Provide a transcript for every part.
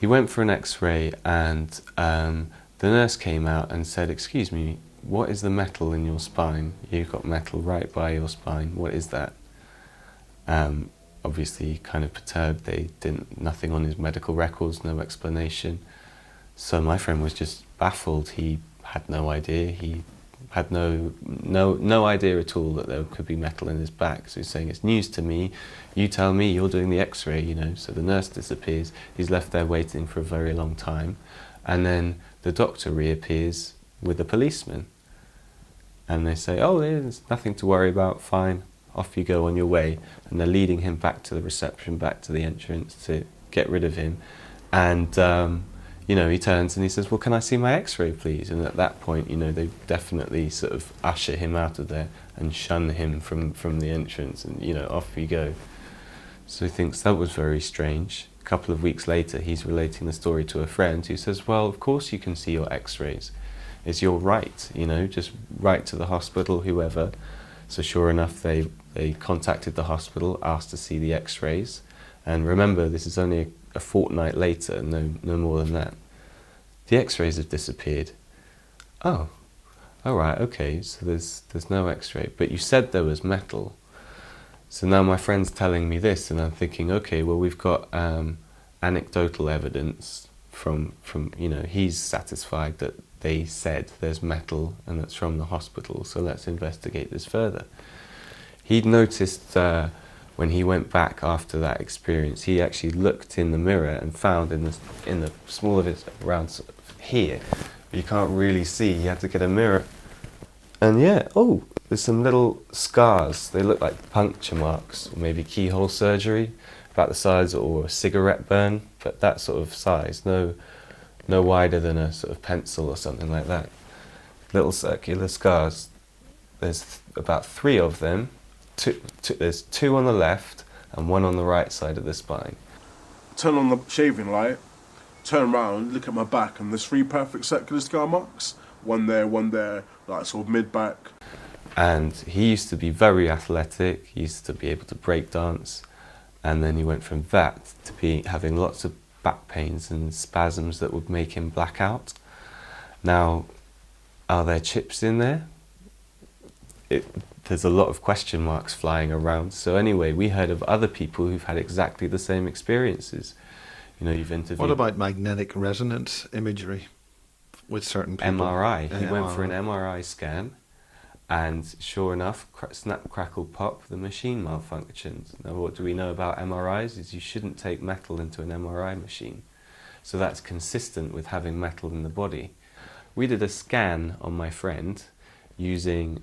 He went for an x-ray, and the nurse came out and said, "Excuse me, what is the metal in your spine? You've got metal right by your spine. What is that?" Obviously kind of perturbed. They didn't, nothing on his medical records, no explanation. So my friend was just baffled. He had no idea. He had no idea at all that there could be metal in his back. So he's saying, "It's news to me. You tell me, you're doing the x-ray, you know." So the nurse disappears. He's left there waiting for a very long time. And then the doctor reappears with a policeman. And they say, "Oh, there's nothing to worry about, fine. Off you go on your way." And they're leading him back to the reception, back to the entrance to get rid of him. And you know, he turns and he says, "Well, can I see my x-ray, please?" And at that point, you know, they definitely sort of usher him out of there and shun him from the entrance, and, you know, off you go. So he thinks that was very strange. A couple of weeks later, he's relating the story to a friend who says, "Well, of course you can see your x-rays. It's your right, you know, just write to the hospital, whoever." So sure enough, they contacted the hospital, asked to see the x-rays. And remember, this is only a fortnight later, no more than that. The x-rays have disappeared. "Oh, all right, okay, so there's no x-ray, but you said there was metal." So now my friend's telling me this, and I'm thinking, okay, well, we've got anecdotal evidence from, you know, he's satisfied that they said there's metal and it's from the hospital, so let's investigate this further. He'd noticed when he went back after that experience, he actually looked in the mirror and found in the small of it around here, you can't really see, he had to get a mirror. And yeah, oh, there's some little scars. They look like puncture marks, or maybe keyhole surgery, about the size, or a cigarette burn, but that sort of size, no wider than a sort of pencil or something like that. Little circular scars. There's about 3 of them. There's 2 on the left and 1 on the right side of the spine. Turn on the shaving light, turn around, look at my back, and there's 3 perfect circular scar marks. One there, like sort of mid-back. And he used to be very athletic, he used to be able to break dance, and then he went from that to having lots of back pains and spasms that would make him black out. Now, are there chips in there? There's a lot of question marks flying around. So anyway, we heard of other people who've had exactly the same experiences. You know, you've interviewed... What about magnetic resonance imagery with certain people? MRI. He went for an MRI scan, and sure enough, snap, crackle, pop, the machine malfunctioned. Now, what do we know about MRIs is you shouldn't take metal into an MRI machine. So that's consistent with having metal in the body. We did a scan on my friend using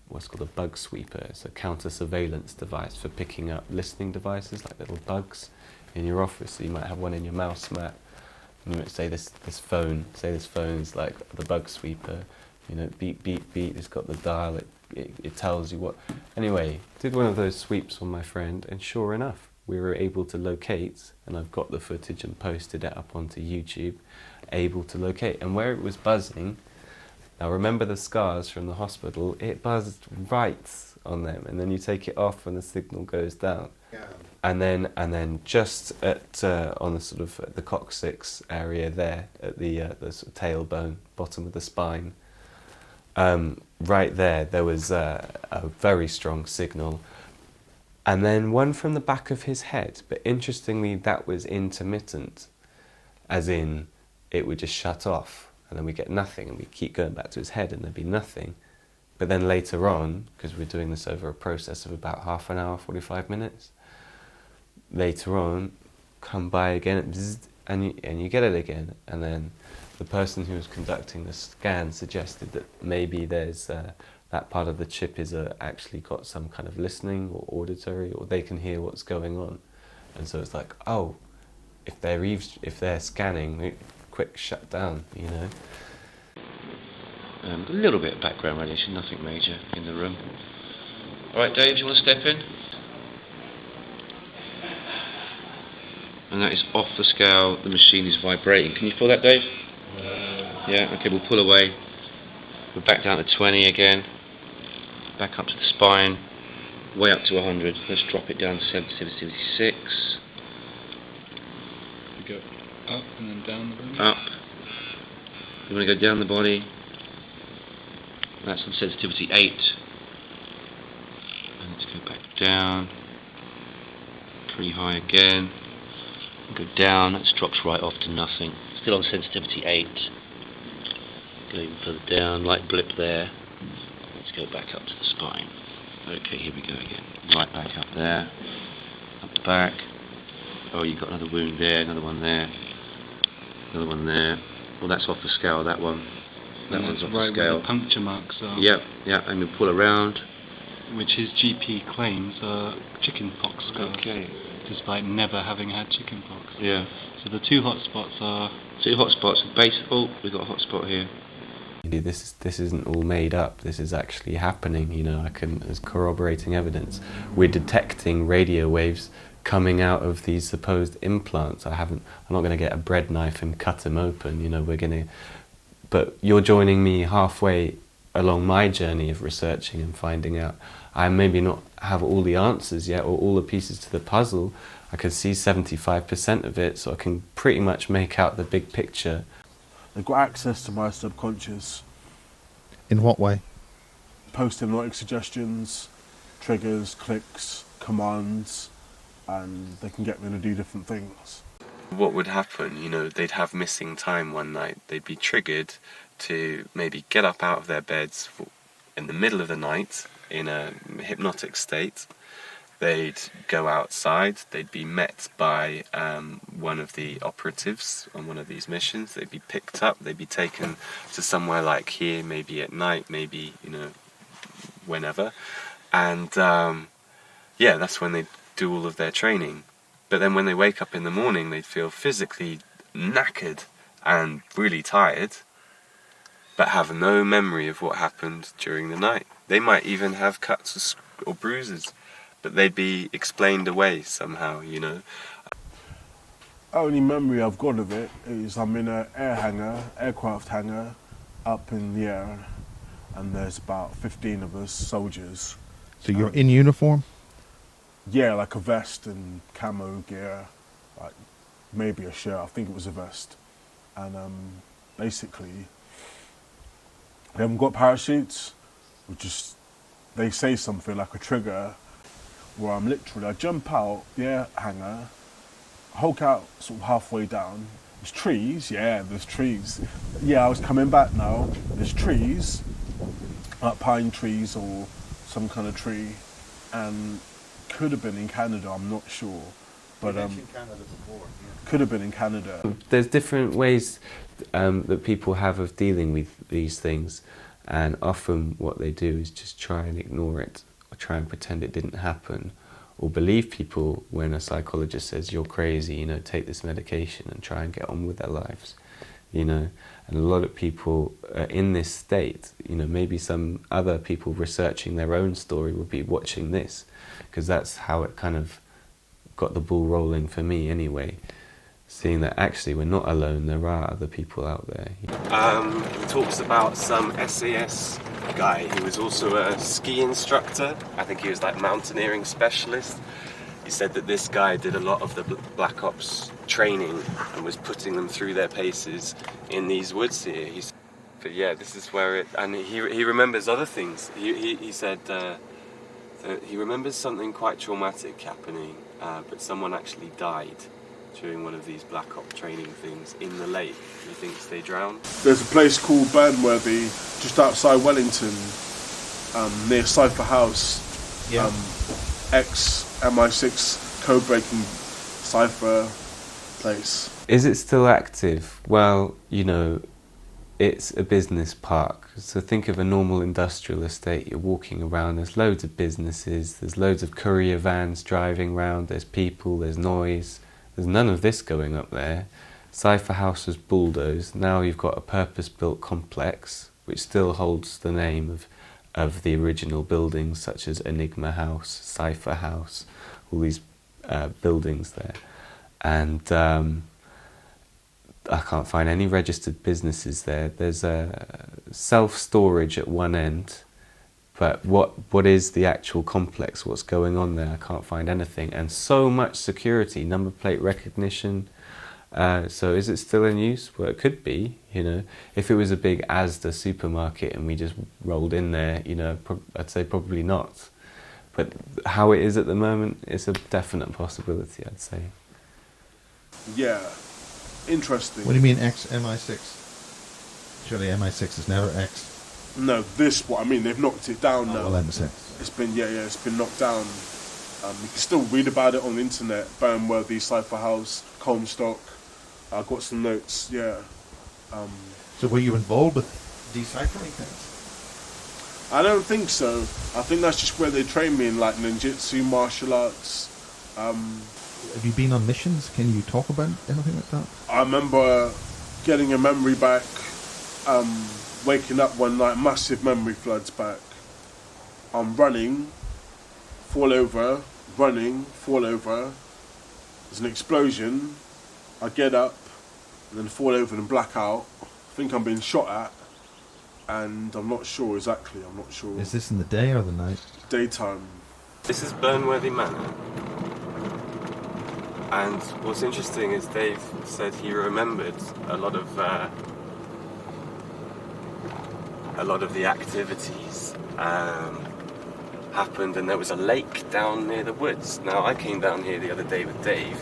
what's called a bug sweeper. It's a counter-surveillance device for picking up listening devices, like little bugs in your office. So you might have one in your mouse mat. And you might say this phone is like the bug sweeper. You know, beep, beep, beep, it's got the dial, it tells you what... Anyway, did one of those sweeps on my friend, and sure enough, we were able to locate, and I've got the footage and posted it up onto YouTube, able to locate. And where it was buzzing, now remember the scars from the hospital, it buzzed right on them, and then you take it off and the signal goes down. Yeah. And then just at on the sort of the coccyx area there, at the sort of tailbone, bottom of the spine, right there was a very strong signal. And then one from the back of his head, but interestingly that was intermittent, as in it would just shut off and then we get nothing, and we keep going back to his head and there'd be nothing. But then later on, because we're doing this over a process of about half an hour, 45 minutes, later on, come by again, and you get it again. And then the person who was conducting the scan suggested that maybe there's that part of the chip is actually got some kind of listening or auditory, or they can hear what's going on. And so it's like, oh, if they're scanning, quick shut down, you know. A little bit of background radiation, nothing major in the room. All right, Dave, do you want to step in? And that is off the scale. The machine is vibrating. Can you feel that, Dave? Yeah. Okay, we'll pull away. We're back down to 20 again. Back up to the spine. Way up to 100. Let's drop it down to 76. We go up and then down the body. Up. You want to go down the body. That's on sensitivity 8. And let's go back down. Pretty high again. Go down. That drops right off to nothing. Still on sensitivity 8. Go even further down. Light blip there. Let's go back up to the spine. Okay, here we go again. Right back up there. Up the back. Oh, you've got another wound there. Another one there. Another one there. Well, that's off the scale, that one. That and one's that's off right the scale. where the puncture marks are. Yep, yep, and we pull around. Which his GP claims are chickenpox scars. Okay. Despite never having had chickenpox. Yeah. So the two hot spots are... Two hot spots. Base. Oh, we've got a hot spot here. This isn't all made up. This is actually happening. You know, there's corroborating evidence. We're detecting radio waves coming out of these supposed implants. I'm not going to get a bread knife and cut them open. You know, but you're joining me halfway along my journey of researching and finding out. I maybe not have all the answers yet or all the pieces to the puzzle. I can see 75% of it, so I can pretty much make out the big picture. They've got access to my subconscious. In what way? Post-hypnotic suggestions, triggers, clicks, commands, and they can get me to do different things. What would happen, you know, they'd have missing time one night. They'd be triggered to maybe get up out of their beds in the middle of the night in a hypnotic state. They'd go outside, they'd be met by one of the operatives on one of these missions. They'd be picked up, they'd be taken to somewhere like here, maybe at night, maybe, you know, whenever. And yeah, that's when they'd do all of their training. But then when they wake up in the morning, they'd feel physically knackered and really tired, but have no memory of what happened during the night. They might even have cuts or bruises, but they'd be explained away somehow, you know. Only memory I've got of it is I'm in an aircraft hangar, up in the air, and there's about 15 of us soldiers. So you're in uniform? Yeah, like a vest and camo gear, like maybe a shirt. I think it was a vest, and basically we haven't got parachutes. They say something like a trigger, where I jump out the air hangar, hulk out sort of halfway down. There's trees, yeah, there's trees. Yeah, I was coming back now. There's trees, like pine trees or some kind of tree, and could have been in Canada, I'm not sure. But could have been in Canada. There's different ways that people have of dealing with these things, and often what they do is just try and ignore it, or try and pretend it didn't happen, or believe people when a psychologist says you're crazy, you know, take this medication, and try and get on with their lives, you know. And a lot of people are in this state, you know, maybe some other people researching their own story will be watching this, because that's how it kind of got the ball rolling for me anyway, seeing that actually we're not alone, there are other people out there. He talks about some SAS guy who was also a ski instructor. I think he was like mountaineering specialist. He said that this guy did a lot of the Black Ops training and was putting them through their paces in these woods here. But yeah, this is where it, and he remembers other things. He said that he remembers something quite traumatic happening, but someone actually died during one of these Black Ops training things in the lake. He thinks they drowned. There's a place called Burnworthy, just outside Wellington, near Cypher House. Yeah. Ex-MI6 code-breaking Cypher place. Is it still active? Well, you know, it's a business park. So think of a normal industrial estate. You're walking around, there's loads of businesses, there's loads of courier vans driving around, there's people, there's noise. There's none of this going up there. Cypher House was bulldozed. Now you've got a purpose-built complex, which still holds the name of the original buildings, such as Enigma House, Cypher House, all these buildings there. And I can't find any registered businesses there. There's a self-storage at one end, but what is the actual complex? What's going on there? I can't find anything. And so much security, number plate recognition, So is it still in use? Well, it could be, you know. If it was a big Asda supermarket and we just rolled in there, you know, I'd say probably not. But how it is at the moment is a definite possibility, I'd say. Yeah, interesting. What do you mean X MI6? Surely MI6 is never X. No, this what I mean. They've knocked it down now. Well, M6. It's been it's been knocked down. You can still read about it on the internet. Burnworthy, Cypher House, Comstock. I got some notes. Yeah. So were you involved with deciphering things? I don't think so. I think that's just where they train me in like ninjutsu, martial arts. Have you been on missions? Can you talk about anything like that? I remember getting a memory back. Waking up one night, massive memory floods back. I'm running, fall over, running, fall over. There's an explosion. I get up and then fall over and black out. I think I'm being shot at, and I'm not sure exactly. I'm not sure. Is this in the day or the night? Daytime. This is Burnworthy Manor. And what's interesting is Dave said he remembered a lot of the activities happened, and there was a lake down near the woods. Now, I came down here the other day with Dave,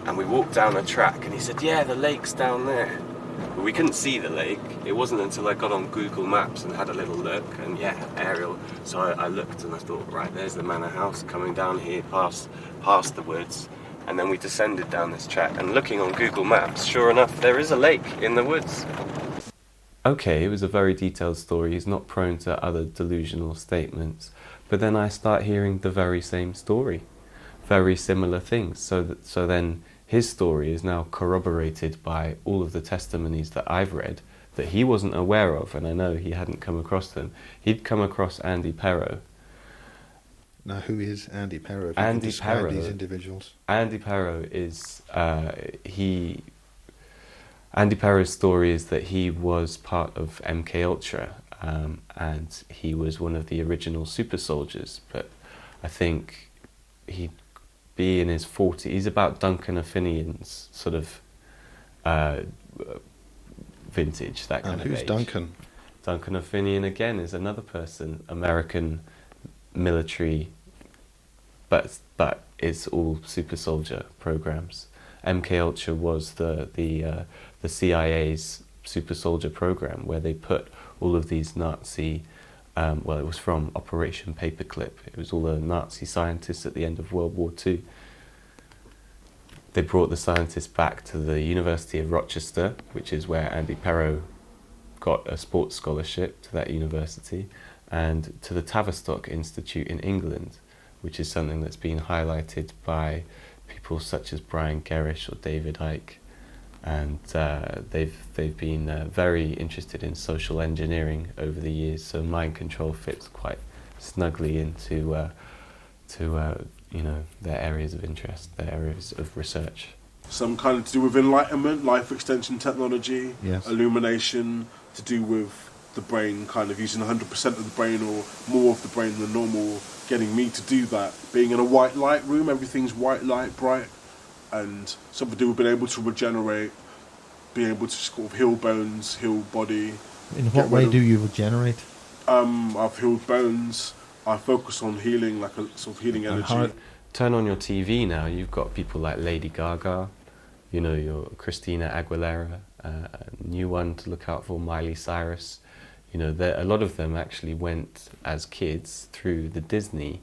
and we walked down a track, and he said, yeah, the lake's down there. But we couldn't see the lake. It wasn't until I got on Google Maps and had a little look, and yeah, aerial. So I looked and I thought, right, there's the manor house coming down here past the woods. And then we descended down this track, and looking on Google Maps, sure enough, there is a lake in the woods. Okay, it was a very detailed story. He's not prone to other delusional statements. But then I start hearing the very same story, very similar things. So then his story is now corroborated by all of the testimonies that I've read that he wasn't aware of, and I know he hadn't come across them. He'd come across Andy Perro. Now, who is Andy Perro? If Andy you can describe Perro. these individuals. Andy Perro is Andy Perro's story is that he was part of MK Ultra, and he was one of the original super soldiers. But I think he'd be in his 40s. He's about Duncan O'Finian's sort of vintage, that kind And of who's age. Duncan? Duncan O'Finian again is another person, American military, but it's all super soldier programs. MK Ultra was the CIA's super soldier program, where they put all of these Nazi, well, it was from Operation Paperclip. It was all the Nazi scientists at the end of World War II. They brought the scientists back to the University of Rochester, which is where Andy Perro got a sports scholarship to that university, and to the Tavistock Institute in England, which is something that's been highlighted by people such as Brian Gerrish or David Icke, and they've been very interested in social engineering over the years. So mind control fits quite snugly into their areas of interest, their areas of research. Some kind of to do with enlightenment, life extension technology, Yes. illumination, to do with the brain, kind of using 100% of the brain or more of the brain than normal, getting me to do that. Being in a white light room, everything's white light, bright, and something to do with being able to regenerate, being able to sort of heal bones, heal body. In what way do you regenerate? I've healed bones. I focus on healing, like a sort of healing And energy. how- Turn on your TV now, you've got people like Lady Gaga, you know, your Christina Aguilera, a new one to look out for, Miley Cyrus. You know, a lot of them actually went as kids through the Disney,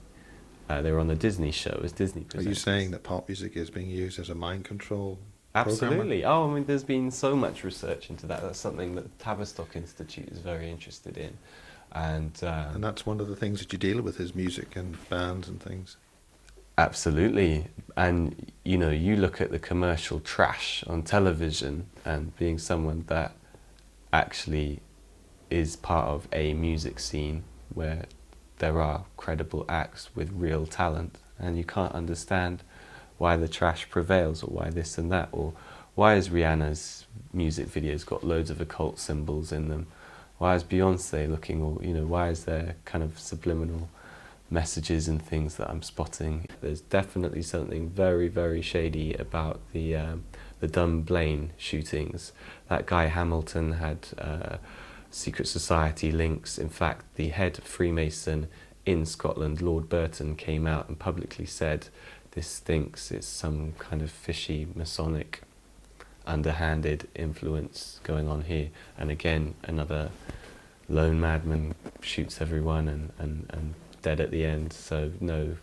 they were on the Disney show as Disney presenters. Are you saying that pop music is being used as a mind control Absolutely. Oh, I mean, there's been so much research into that. That's something that the Tavistock Institute is very interested in. And that's one of the things that you deal with is music and bands and things. Absolutely. And, you know, you look at the commercial trash on television, and being someone that actually is part of a music scene where there are credible acts with real talent, and you can't understand why the trash prevails, or why this and that, or why has Rihanna's music videos got loads of occult symbols in them? Why is Beyonce looking all, you know, why is there kind of subliminal messages and things that I'm spotting? There's definitely something very, very shady about the the Dunblane shootings. That guy Hamilton had secret society links. In fact, the head Freemason in Scotland, Lord Burton, came out and publicly said, this thinks it's some kind of fishy Masonic underhanded influence going on here. And again, another lone madman shoots everyone and dead at the end, so no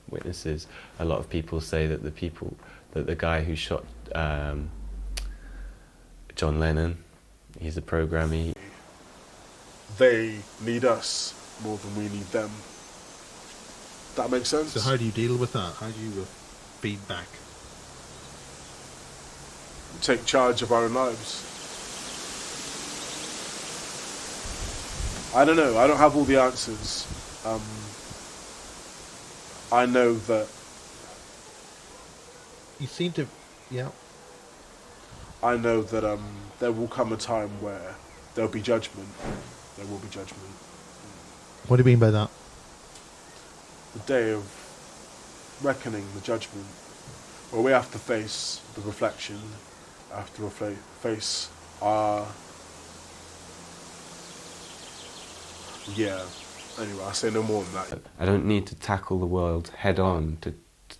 witnesses. A lot of people say that the guy who shot John Lennon, he's a programmer. They need us more than we need them. That makes sense? So how do you deal with that? How do you feed back? Take charge of our own lives. I don't know. I don't have all the answers. I know that... You seem to... Yeah. I know that there will come a time where there'll be judgment. There will be judgment. What do you mean by that? The day of reckoning, the judgment, where we have to face the reflection, have to face our... Yeah, anyway, I'll say no more than that. I don't need to tackle the world head on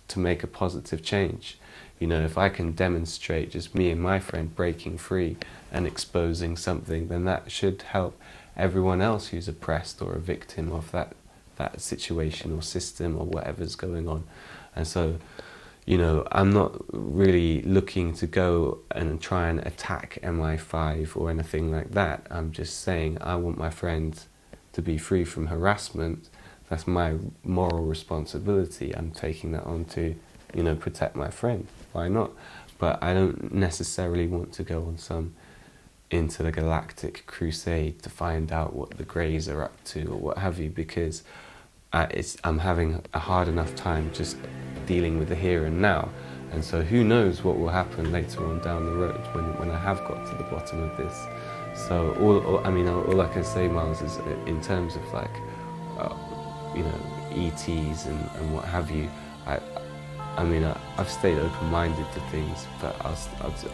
to make a positive change. You know, if I can demonstrate just me and my friend breaking free and exposing something, then that should help everyone else who's oppressed or a victim of that situation or system or whatever's going on. And so, you know, I'm not really looking to go and try and attack MI5 or anything like that. I'm just saying I want my friend to be free from harassment. That's my moral responsibility. I'm taking that on to, you know, protect my friend. Why not? But I don't necessarily want to go on some intergalactic crusade to find out what the Greys are up to or what have you, because I'm having a hard enough time just dealing with the here and now. And so who knows what will happen later on down the road when I have got to the bottom of this. So all I can say, Miles, is in terms of like, you know, ETs and what have you, I've stayed open-minded to things, but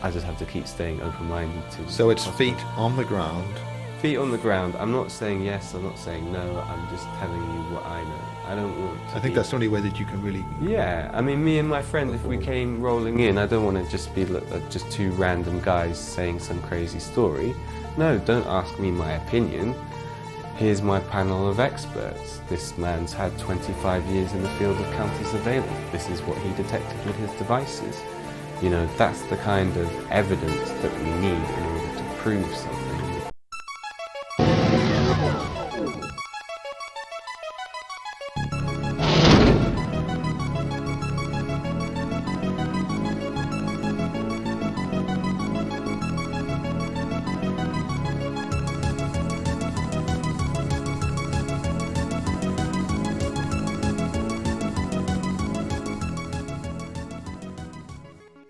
I just have to keep staying open-minded to... So it's feet on the ground. Feet on the ground. I'm not saying yes, I'm not saying no, I'm just telling you what I know. I don't want to I think that's the only way that you can really... Yeah, I mean, me and my friend, if we came rolling in, I don't want to just be just two random guys saying some crazy story. No, don't ask me my opinion. Here's my panel of experts. This man's had 25 years in the field of counter-surveillance. This is what he detected with his devices. You know, that's the kind of evidence that we need in order to prove something.